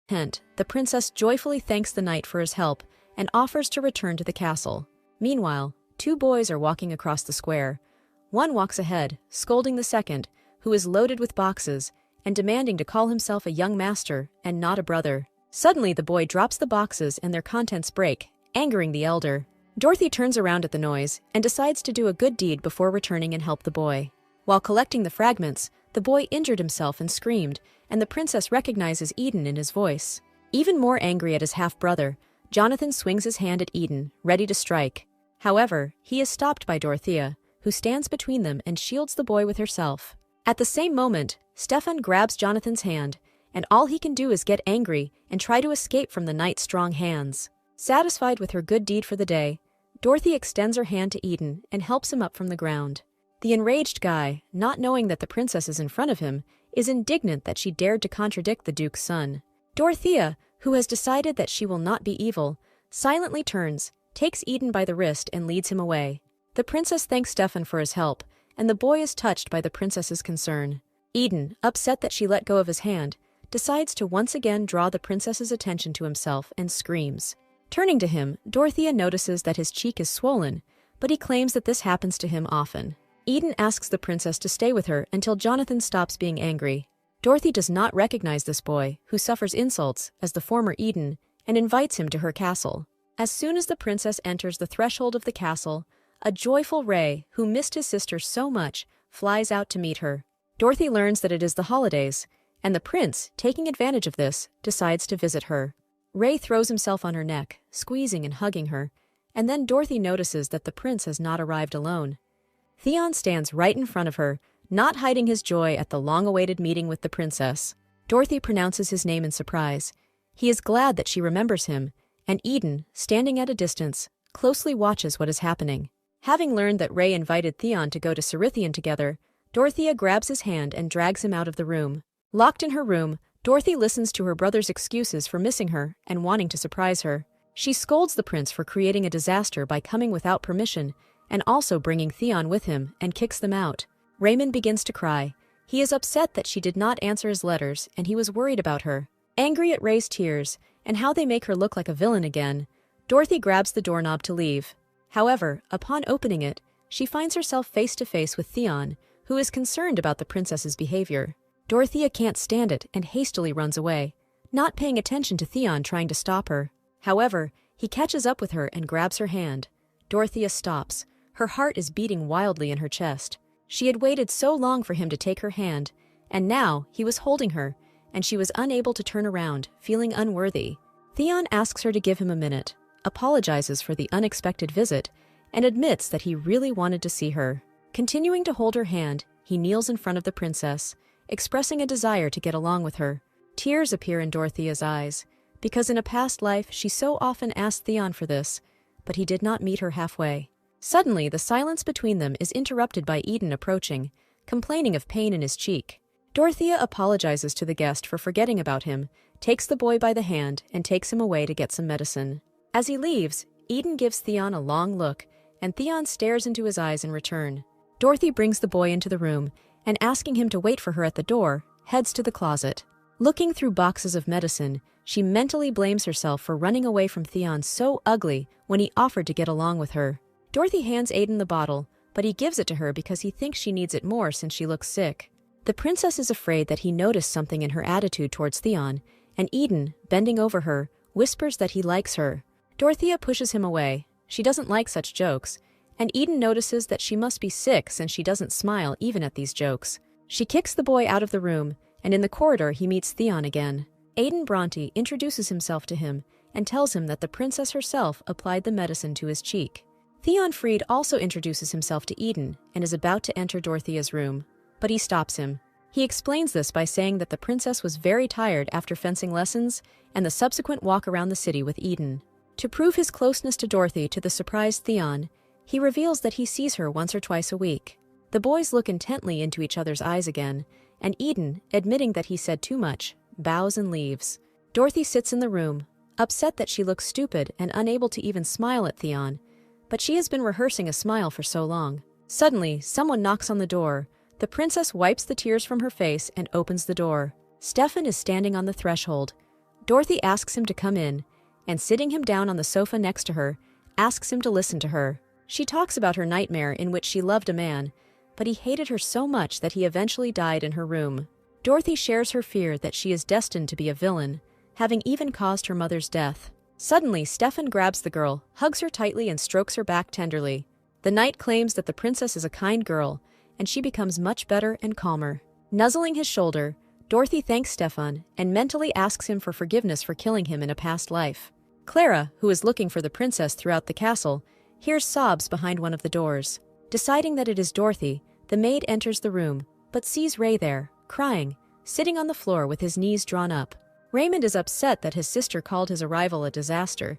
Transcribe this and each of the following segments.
The princess joyfully thanks the knight for his help and offers to return to the castle. Meanwhile, two boys are walking across the square. One walks ahead, scolding the second, who is loaded with boxes, and demanding to call himself a young master and not a brother. Suddenly the boy drops the boxes and their contents break, angering the elder. Dorothy turns around at the noise and decides to do a good deed before returning and help the boy. While collecting the fragments, the boy injured himself and screamed, and the princess recognizes Eden in his voice. Even more angry at his half-brother, Jonathan swings his hand at Eden, ready to strike. However, he is stopped by Dorothea, who stands between them and shields the boy with herself. At the same moment, Stefan grabs Jonathan's hand, and all he can do is get angry and try to escape from the knight's strong hands. Satisfied with her good deed for the day, Dorothy extends her hand to Eden and helps him up from the ground. The enraged guy, not knowing that the princess is in front of him, is indignant that she dared to contradict the duke's son. Dorothea, who has decided that she will not be evil, silently turns, takes Eden by the wrist and leads him away. The princess thanks Stefan for his help, and the boy is touched by the princess's concern. Eden, upset that she let go of his hand, decides to once again draw the princess's attention to himself and screams. Turning to him, Dorothea notices that his cheek is swollen, but he claims that this happens to him often. Eden asks the princess to stay with her until Jonathan stops being angry. Dorothy does not recognize this boy, who suffers insults, as the former Eden, and invites him to her castle. As soon as the princess enters the threshold of the castle, a joyful Ray, who missed his sister so much, flies out to meet her. Dorothy learns that it is the holidays, and the prince, taking advantage of this, decides to visit her. Ray throws himself on her neck, squeezing and hugging her, and then Dorothy notices that the prince has not arrived alone. Theon stands right in front of her, not hiding his joy at the long-awaited meeting with the princess. Dorothy pronounces his name in surprise. He is glad that she remembers him, and Eden, standing at a distance, closely watches what is happening. Having learned that Ray invited Theon to go to Cerithian together, Dorothea grabs his hand and drags him out of the room. Locked in her room, Dorothy listens to her brother's excuses for missing her and wanting to surprise her. She scolds the prince for creating a disaster by coming without permission and also bringing Theon with him, and kicks them out. Raymond begins to cry. He is upset that she did not answer his letters, and he was worried about her. Angry at Ray's tears, and how they make her look like a villain again, Dorothy grabs the doorknob to leave. However, upon opening it, she finds herself face to face with Theon, who is concerned about the princess's behavior. Dorothea can't stand it and hastily runs away, not paying attention to Theon trying to stop her. However, he catches up with her and grabs her hand. Dorothea stops. Her heart is beating wildly in her chest. She had waited so long for him to take her hand, and now he was holding her, and she was unable to turn around, feeling unworthy. Theon asks her to give him a minute, apologizes for the unexpected visit, and admits that he really wanted to see her. Continuing to hold her hand, he kneels in front of the princess, expressing a desire to get along with her. Tears appear in Dorothea's eyes, because in a past life she so often asked Theon for this, but he did not meet her halfway. Suddenly, the silence between them is interrupted by Eden approaching, complaining of pain in his cheek. Dorothea apologizes to the guest for forgetting about him, takes the boy by the hand, and takes him away to get some medicine. As he leaves, Eden gives Theon a long look, and Theon stares into his eyes in return. Dorothy brings the boy into the room, and asking him to wait for her at the door, heads to the closet. Looking through boxes of medicine, she mentally blames herself for running away from Theon so ugly when he offered to get along with her. Dorothy hands Aiden the bottle, but he gives it to her because he thinks she needs it more since she looks sick. The princess is afraid that he noticed something in her attitude towards Theon, and Eden, bending over her, whispers that he likes her. Dorothea pushes him away. She doesn't like such jokes, and Eden notices that she must be sick since she doesn't smile even at these jokes. She kicks the boy out of the room, and in the corridor he meets Theon again. Aiden Bronte introduces himself to him and tells him that the princess herself applied the medicine to his cheek. Theon Freed also introduces himself to Eden and is about to enter Dorothea's room, but he stops him. He explains this by saying that the princess was very tired after fencing lessons and the subsequent walk around the city with Eden. To prove his closeness to Dorothy to the surprised Theon, he reveals that he sees her once or twice a week. The boys look intently into each other's eyes again, and Eden, admitting that he said too much, bows and leaves. Dorothy sits in the room, upset that she looks stupid and unable to even smile at Theon, but she has been rehearsing a smile for so long. Suddenly, someone knocks on the door. The princess wipes the tears from her face and opens the door. Stefan is standing on the threshold. Dorothy asks him to come in, and sitting him down on the sofa next to her, asks him to listen to her. She talks about her nightmare in which she loved a man, but he hated her so much that he eventually died in her room. Dorothy shares her fear that she is destined to be a villain, having even caused her mother's death. Suddenly, Stefan grabs the girl, hugs her tightly and strokes her back tenderly. The knight claims that the princess is a kind girl, and she becomes much better and calmer. Nuzzling his shoulder, Dorothy thanks Stefan and mentally asks him for forgiveness for killing him in a past life. Clara, who is looking for the princess throughout the castle, hears sobs behind one of the doors. Deciding that it is Dorothy, the maid enters the room, but sees Ray there, crying, sitting on the floor with his knees drawn up. Raymond is upset that his sister called his arrival a disaster.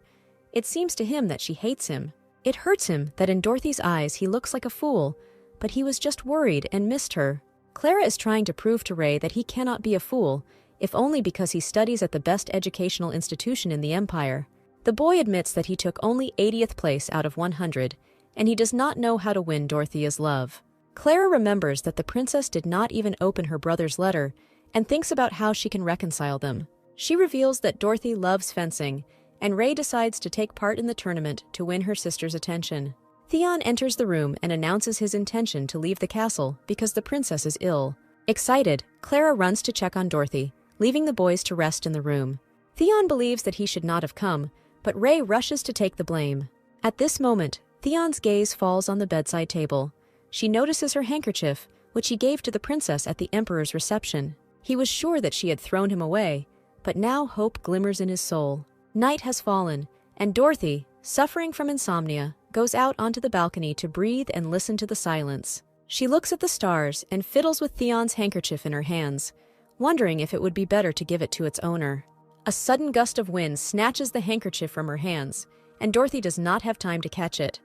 It seems to him that she hates him. It hurts him that in Dorothy's eyes he looks like a fool, but he was just worried and missed her. Clara is trying to prove to Ray that he cannot be a fool, if only because he studies at the best educational institution in the Empire. The boy admits that he took only 80th place out of 100, and he does not know how to win Dorothea's love. Clara remembers that the princess did not even open her brother's letter, and thinks about how she can reconcile them. She reveals that Dorothy loves fencing, and Ray decides to take part in the tournament to win her sister's attention. Theon enters the room and announces his intention to leave the castle because the princess is ill. Excited, Clara runs to check on Dorothy, leaving the boys to rest in the room. Theon believes that he should not have come, but Ray rushes to take the blame. At this moment, Theon's gaze falls on the bedside table. She notices her handkerchief, which he gave to the princess at the Emperor's reception. He was sure that she had thrown him away, but now hope glimmers in his soul. Night has fallen, and Dorothy, suffering from insomnia, goes out onto the balcony to breathe and listen to the silence. She looks at the stars and fiddles with Theon's handkerchief in her hands, wondering if it would be better to give it to its owner. A sudden gust of wind snatches the handkerchief from her hands, and Dorothy does not have time to catch it.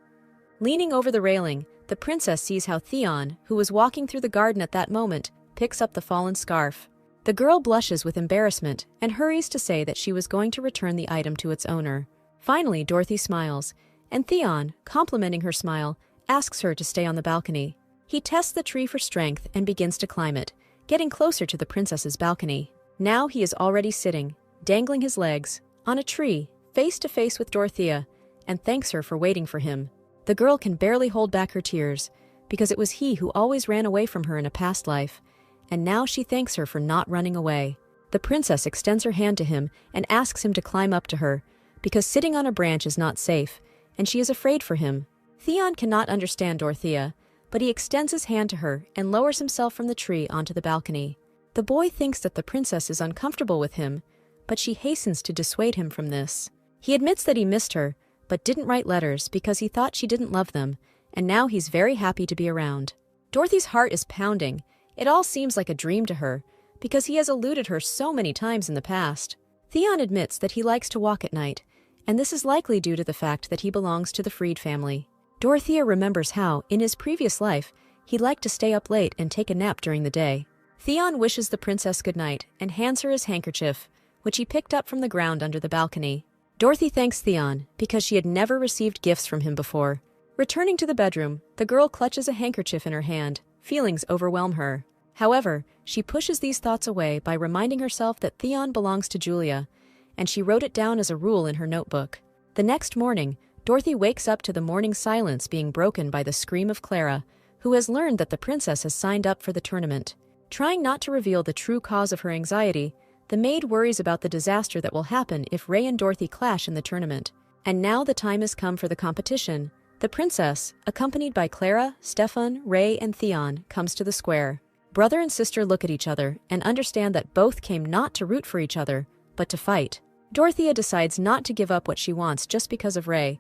Leaning over the railing, the princess sees how Theon, who was walking through the garden at that moment, picks up the fallen scarf. The girl blushes with embarrassment and hurries to say that she was going to return the item to its owner. Finally, Dorothy smiles, and Theon, complimenting her smile, asks her to stay on the balcony. He tests the tree for strength and begins to climb it, getting closer to the princess's balcony. Now he is already sitting, dangling his legs, on a tree, face to face with Dorothea, and thanks her for waiting for him. The girl can barely hold back her tears, because it was he who always ran away from her in a past life, and now she thanks her for not running away. The princess extends her hand to him and asks him to climb up to her, because sitting on a branch is not safe, and she is afraid for him. Theon cannot understand Dorothea, but he extends his hand to her and lowers himself from the tree onto the balcony. The boy thinks that the princess is uncomfortable with him, but she hastens to dissuade him from this. He admits that he missed her, but didn't write letters because he thought she didn't love them, and now he's very happy to be around. Dorothy's heart is pounding. It all seems like a dream to her, because he has eluded her so many times in the past. Theon admits that he likes to walk at night, and this is likely due to the fact that he belongs to the Freed family. Dorothea remembers how, in his previous life, he liked to stay up late and take a nap during the day. Theon wishes the princess good night and hands her his handkerchief, which he picked up from the ground under the balcony. Dorothy thanks Theon because she had never received gifts from him before. Returning to the bedroom, the girl clutches a handkerchief in her hand. Feelings overwhelm her. However, she pushes these thoughts away by reminding herself that Theon belongs to Julia, and she wrote it down as a rule in her notebook. The next morning, Dorothy wakes up to the morning silence being broken by the scream of Clara, who has learned that the princess has signed up for the tournament. Trying not to reveal the true cause of her anxiety, the maid worries about the disaster that will happen if Ray and Dorothy clash in the tournament. And now the time has come for the competition. The princess, accompanied by Clara, Stefan, Ray, and Theon, comes to the square. Brother and sister look at each other and understand that both came not to root for each other, but to fight. Dorothea decides not to give up what she wants just because of Ray.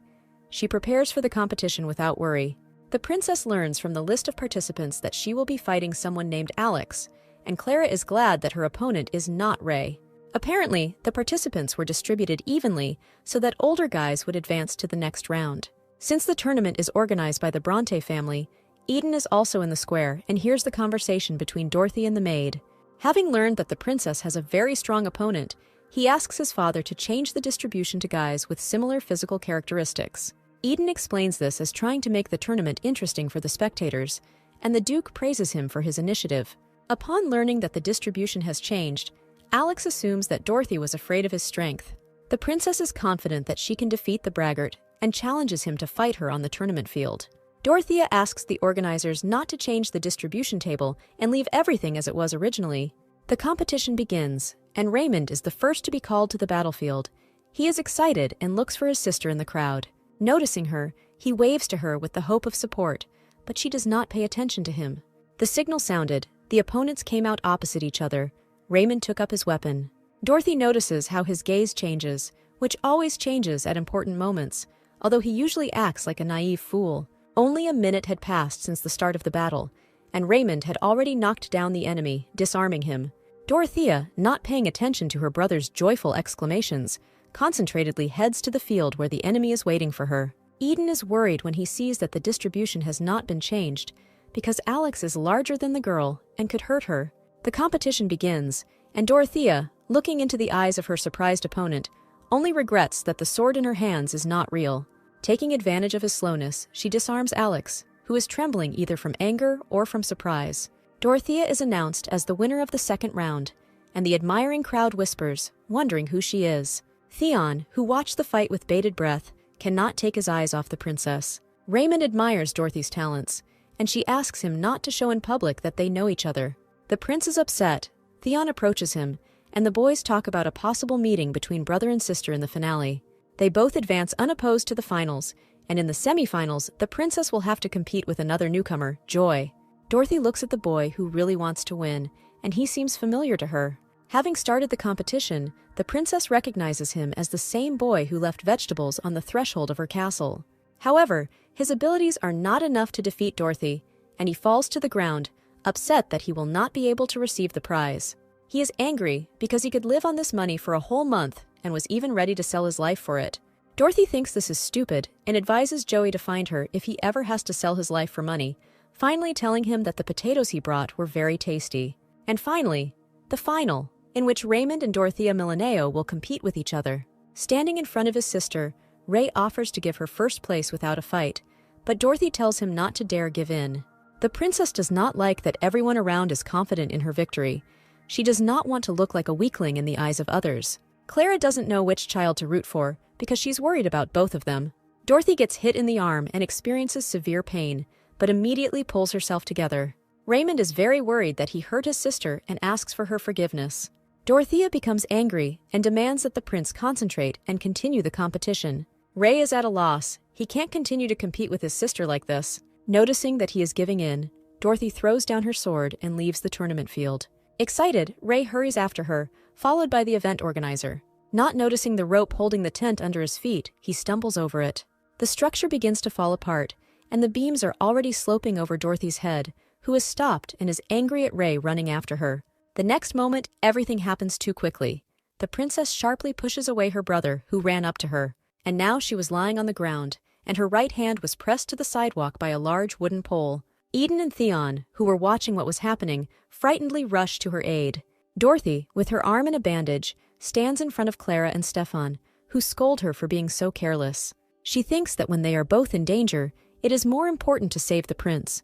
She prepares for the competition without worry. The princess learns from the list of participants that she will be fighting someone named Alex, and Clara is glad that her opponent is not Ray. Apparently, the participants were distributed evenly so that older guys would advance to the next round. Since the tournament is organized by the Bronte family, Eden is also in the square and hears the conversation between Dorothy and the maid. Having learned that the princess has a very strong opponent, he asks his father to change the distribution to guys with similar physical characteristics. Eden explains this as trying to make the tournament interesting for the spectators, and the Duke praises him for his initiative. Upon learning that the distribution has changed, Alex assumes that Dorothy was afraid of his strength. The princess is confident that she can defeat the braggart and challenges him to fight her on the tournament field. Dorothea asks the organizers not to change the distribution table and leave everything as it was originally. The competition begins, and Raymond is the first to be called to the battlefield. He is excited and looks for his sister in the crowd. Noticing her, he waves to her with the hope of support, but she does not pay attention to him. The signal sounded, the opponents came out opposite each other. Raymond took up his weapon. Dorothy notices how his gaze changes, which always changes at important moments, although he usually acts like a naive fool. Only a minute had passed since the start of the battle, and Raymond had already knocked down the enemy, disarming him. Dorothea, not paying attention to her brother's joyful exclamations, concentratedly heads to the field where the enemy is waiting for her. Eden is worried when he sees that the distribution has not been changed, because Alex is larger than the girl and could hurt her. The competition begins, and Dorothea, looking into the eyes of her surprised opponent, only regrets that the sword in her hands is not real. Taking advantage of his slowness, she disarms Alex, who is trembling either from anger or from surprise. Dorothea is announced as the winner of the second round, and the admiring crowd whispers, wondering who she is. Theon, who watched the fight with bated breath, cannot take his eyes off the princess. Raymond admires Dorothy's talents, and she asks him not to show in public that they know each other. The prince is upset. Theon approaches him, and the boys talk about a possible meeting between brother and sister in the finale. They both advance unopposed to the finals, and in the semifinals, the princess will have to compete with another newcomer, Joy. Dorothy looks at the boy who really wants to win, and he seems familiar to her. Having started the competition, the princess recognizes him as the same boy who left vegetables on the threshold of her castle. However, his abilities are not enough to defeat Dorothy, and he falls to the ground, upset that he will not be able to receive the prize. He is angry because he could live on this money for a whole month and was even ready to sell his life for it. Dorothy thinks this is stupid and advises Joey to find her if he ever has to sell his life for money, finally telling him that the potatoes he brought were very tasty. And finally, the final, in which Raymond and Dorothea Milaneo will compete with each other. Standing in front of his sister, Ray offers to give her first place without a fight, but Dorothy tells him not to dare give in. The princess does not like that everyone around is confident in her victory. She does not want to look like a weakling in the eyes of others. Clara doesn't know which child to root for because she's worried about both of them. Dorothy gets hit in the arm and experiences severe pain, but immediately pulls herself together. Raymond is very worried that he hurt his sister and asks for her forgiveness. Dorothea becomes angry and demands that the prince concentrate and continue the competition. Ray is at a loss. He can't continue to compete with his sister like this. Noticing that he is giving in, Dorothy throws down her sword and leaves the tournament field. Excited, Ray hurries after her, followed by the event organizer. Not noticing the rope holding the tent under his feet, he stumbles over it. The structure begins to fall apart, and the beams are already sloping over Dorothy's head, who is stopped and is angry at Ray running after her. The next moment, everything happens too quickly. The princess sharply pushes away her brother, who ran up to her, and now she was lying on the ground, and her right hand was pressed to the sidewalk by a large wooden pole. Eden and Theon, who were watching what was happening, frightenedly rushed to her aid. Dorothy, with her arm in a bandage, stands in front of Clara and Stefan, who scold her for being so careless. She thinks that when they are both in danger, it is more important to save the prince.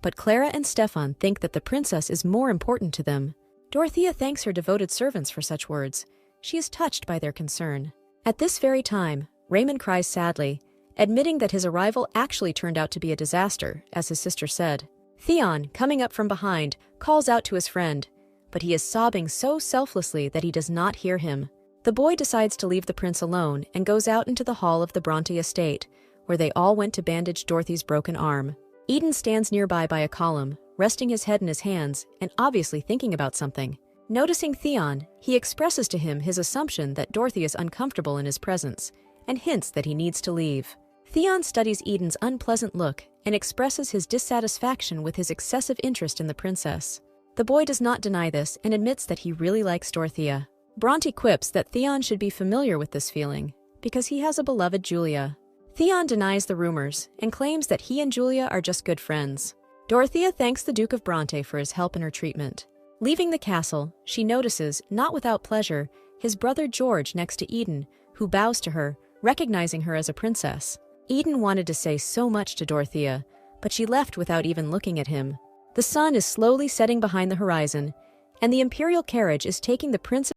But Clara and Stefan think that the princess is more important to them. Dorothea thanks her devoted servants for such words. She is touched by their concern. At this very time, Raymond cries sadly, admitting that his arrival actually turned out to be a disaster, as his sister said. Theon, coming up from behind, calls out to his friend, but he is sobbing so selflessly that he does not hear him. The boy decides to leave the prince alone and goes out into the hall of the Bronte estate, where they all went to bandage Dorothy's broken arm. Eden stands nearby by a column, resting his head in his hands and obviously thinking about something. Noticing Theon, he expresses to him his assumption that Dorothy is uncomfortable in his presence and hints that he needs to leave. Theon studies Eden's unpleasant look and expresses his dissatisfaction with his excessive interest in the princess. The boy does not deny this and admits that he really likes Dorothea. Bronte quips that Theon should be familiar with this feeling, because he has a beloved Julia. Theon denies the rumors and claims that he and Julia are just good friends. Dorothea thanks the Duke of Bronte for his help in her treatment. Leaving the castle, she notices, not without pleasure, his brother George next to Eden, who bows to her, recognizing her as a princess. Eden wanted to say so much to Dorothea, but she left without even looking at him. The sun is slowly setting behind the horizon. and the imperial carriage is taking the prince